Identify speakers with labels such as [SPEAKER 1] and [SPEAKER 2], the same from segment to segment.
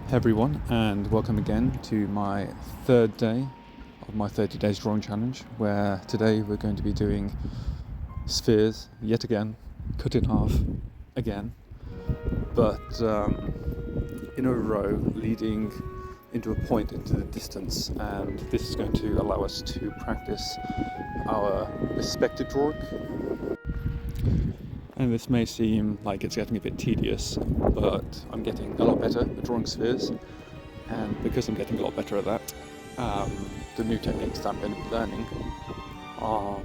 [SPEAKER 1] Hey everyone, and welcome again to my third day of my 30 days drawing challenge, where today we're going to be doing spheres yet again, cut in half again, but in a row leading into a point into the distance, and this is going to allow us to practice our perspective drawing. And this may seem like it's getting a bit tedious, but I'm getting a lot better at drawing spheres, and because I'm getting a lot better at that, the new techniques that I'm going to be learning are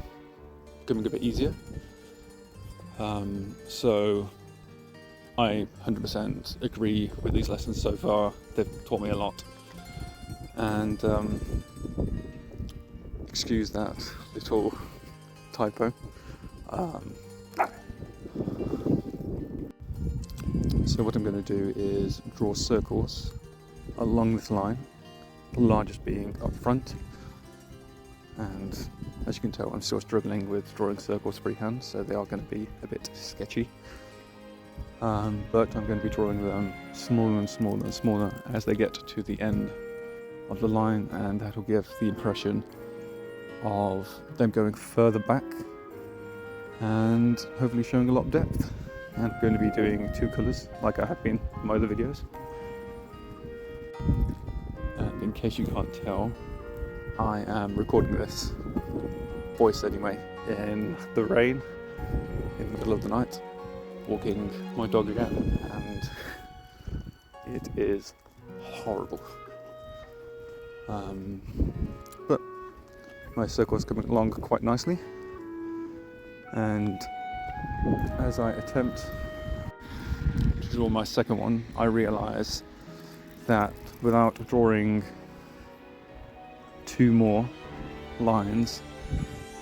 [SPEAKER 1] becoming a bit easier. So I 100% agree with these lessons so far. They've taught me a lot, and excuse that little typo. So what I'm going to do is draw circles along this line, the largest being up front, and as you can tell I'm still struggling with drawing circles freehand, so they are going to be a bit sketchy, but I'm going to be drawing them smaller and smaller and smaller as they get to the end of the line, and that will give the impression of them going further back and hopefully showing a lot of depth. And I'm going to be doing two colours like I have been in my other videos. And in case you can't tell, I am recording this voice anyway in the rain in the middle of the night, walking my dog again, and it is horrible. But my circle is coming along quite nicely, and as I attempt to draw my second one, I realise that without drawing two more lines,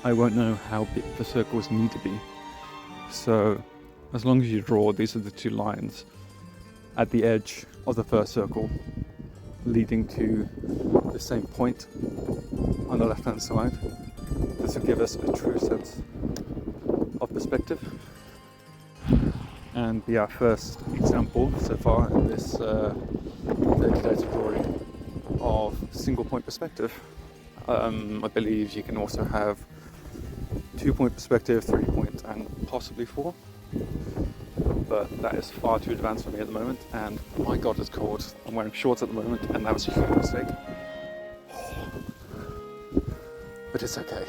[SPEAKER 1] I won't know how big the circles need to be. So as long as you draw, these are the two lines at the edge of the first circle leading to the same point on the left hand side, this will give us a true sense of perspective, and be our first example so far in this 30 days of drawing of single point perspective. I believe you can also have 2 point perspective, 3 point, and possibly 4, but that is far too advanced for me at the moment, and my god it's cold. I'm wearing shorts at the moment, and that was a huge mistake, but it's okay.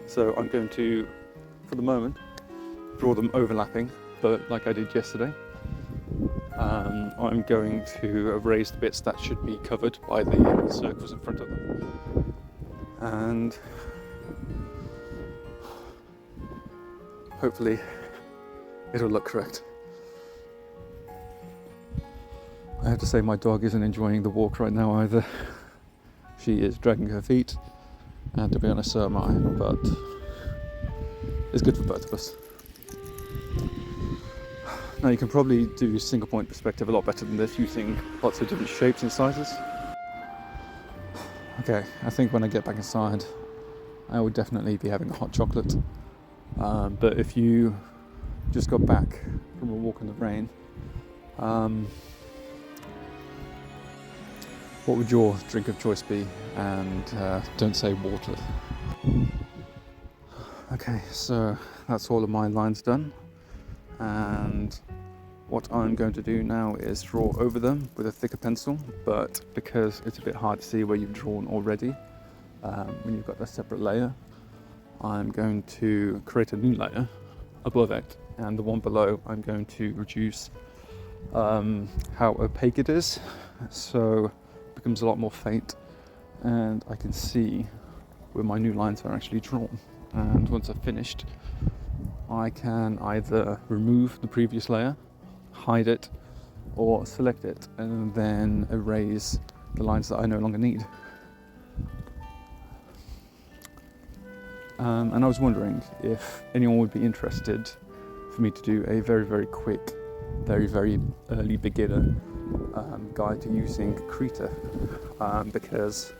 [SPEAKER 1] So I'm going to, for the moment, draw them overlapping, but like I did yesterday, I'm going to erase the bits that should be covered by the circles in front of them, and hopefully it'll look correct. I have to say my dog isn't enjoying the walk right now either. She is dragging her feet, and to be honest so am I, but it's good for both of us. Now you can probably do single point perspective a lot better than this, using lots of different shapes and sizes. Okay, I think when I get back inside I will definitely be having a hot chocolate, but if you just got back from a walk in the rain, what would your drink of choice be? And don't say water. Okay, so that's all of my lines done, and what I'm going to do now is draw over them with a thicker pencil, but because it's a bit hard to see where you've drawn already when you've got a separate layer, I'm going to create a new layer above it, and the one below I'm going to reduce how opaque it is, so it becomes a lot more faint, and I can see where my new lines are actually drawn. And once I've finished, I can either remove the previous layer, hide it, or select it and then erase the lines that I no longer need. And I was wondering if anyone would be interested for me to do a very, very quick, very, very early beginner guide to using Krita, because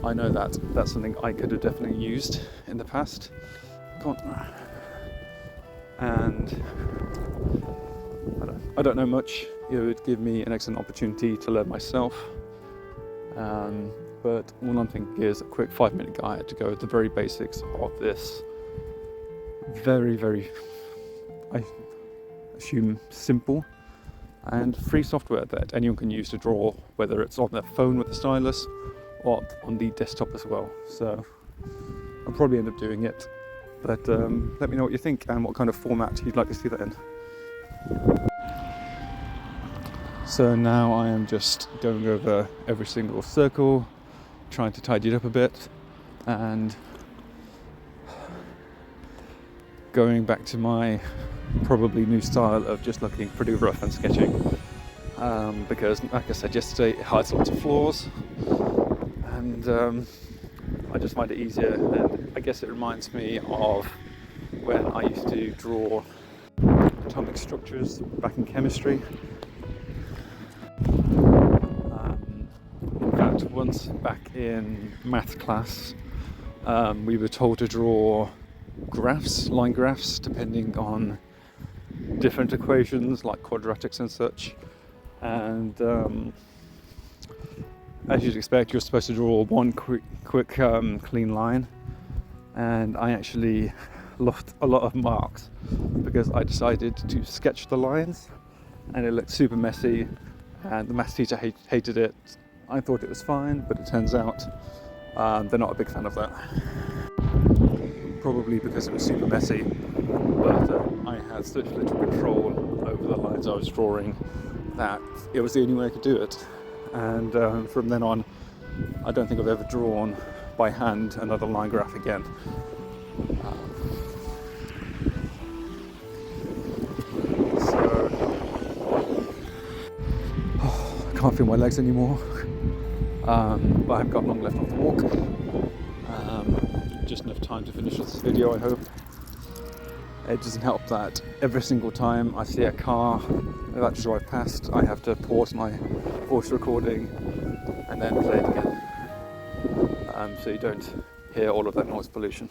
[SPEAKER 1] I know that that's something I could have definitely used in the past. And I don't know, I don't know much. It would give me an excellent opportunity to learn myself. But all I'm thinking is a quick 5-minute guide to go with the very basics of this very, very, I assume, simple and free software that anyone can use to draw, whether it's on their phone with a stylus or on the desktop as well. So I'll probably end up doing it, but let me know what you think and what kind of format you'd like to see that in. So now I am just going over every single circle, trying to tidy it up a bit, and going back to my probably new style of just looking pretty rough and sketching, because like I said yesterday, it hides lots of flaws, and I just find it easier, and I guess it reminds me of when I used to draw atomic structures back in chemistry. In fact, once back in math class, we were told to draw graphs, line graphs, depending on different equations like quadratics and such. And as you'd expect, you're supposed to draw one quick clean line. And I actually lost a lot of marks because I decided to sketch the lines, and it looked super messy. And the maths teacher hated it. I thought it was fine, but it turns out they're not a big fan of that. Probably because it was super messy, but I had such little control over the lines I was drawing that it was the only way I could do it. And from then on, I don't think I've ever drawn by hand another line graph again. I can't feel my legs anymore, but I've got long left on the walk. Just enough time to finish this video, I hope. It doesn't help that every single time I see a car about to drive past, I have to pause my voice recording and then play it again, so you don't hear all of that noise pollution.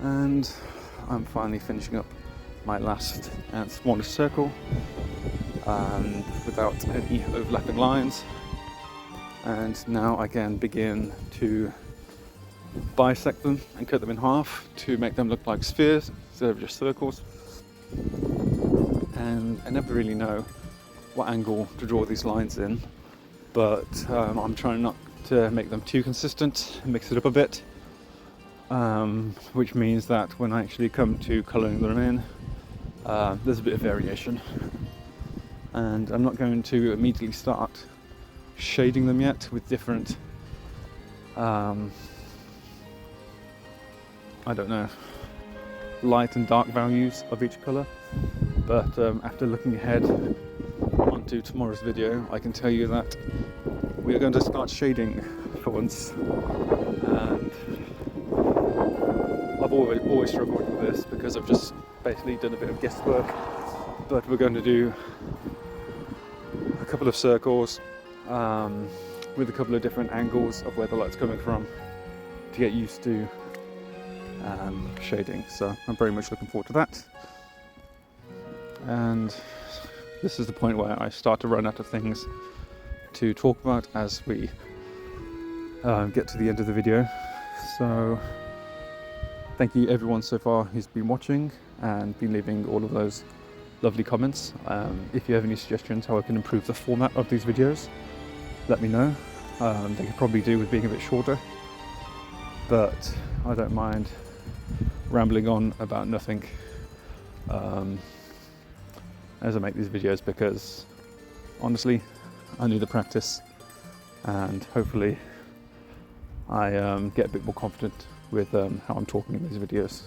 [SPEAKER 1] And I'm finally finishing up my last and smallest circle, without any overlapping lines, and now I can begin to bisect them and cut them in half to make them look like spheres instead of just circles. And I never really know what angle to draw these lines in, but I'm trying not to make them too consistent and mix it up a bit, which means that when I actually come to colouring them in, there's a bit of variation. And I'm not going to immediately start shading them yet with different I don't know, light and dark values of each colour, but after looking ahead onto tomorrow's video, I can tell you that we are going to start shading for once. And I've always struggled with this because I've just basically done a bit of guesswork, but we're going to do a couple of circles with a couple of different angles of where the light's coming from to get used to shading. So I'm very much looking forward to that. And this is the point where I start to run out of things to talk about as we get to the end of the video. So thank you everyone so far who's been watching and been leaving all of those lovely comments. If you have any suggestions how I can improve the format of these videos, let me know. They could probably do with being a bit shorter, but I don't mind rambling on about nothing as I make these videos, because honestly I need the practice, and hopefully I get a bit more confident with how I'm talking in these videos.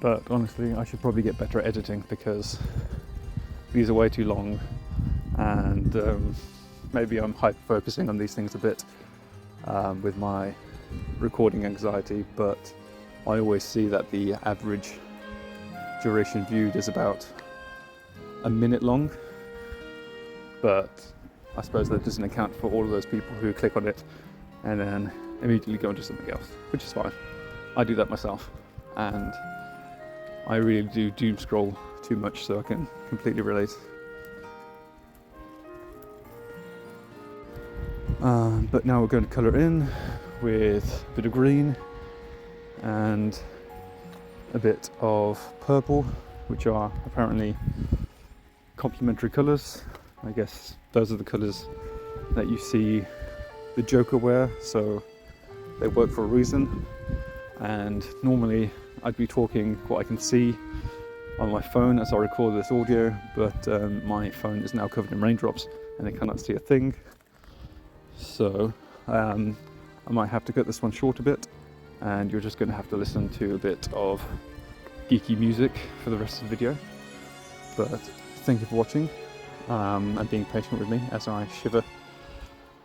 [SPEAKER 1] But honestly, I should probably get better at editing because these are way too long, and maybe I'm hyper-focusing on these things a bit with my recording anxiety, but I always see that the average duration viewed is about a minute long, but I suppose that doesn't account for all of those people who click on it and then immediately go into something else, which is fine. I do that myself, and I really do doom scroll too much, so I can completely relate. But now we're going to colour in with a bit of green and a bit of purple, which are apparently complementary colours. I guess those are the colours that you see the Joker wear, so they work for a reason. And normally I'd be talking what I can see on my phone as I record this audio, but my phone is now covered in raindrops and I cannot see a thing. So I might have to cut this one short a bit, and you're just going to have to listen to a bit of geeky music for the rest of the video. But thank you for watching and being patient with me as I shiver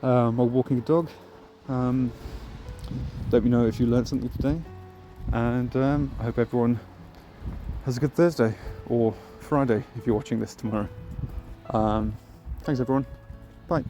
[SPEAKER 1] while walking a dog. Let me know if you learned something today, and I hope everyone has a good Thursday or Friday if you're watching this tomorrow. Thanks everyone. Bye.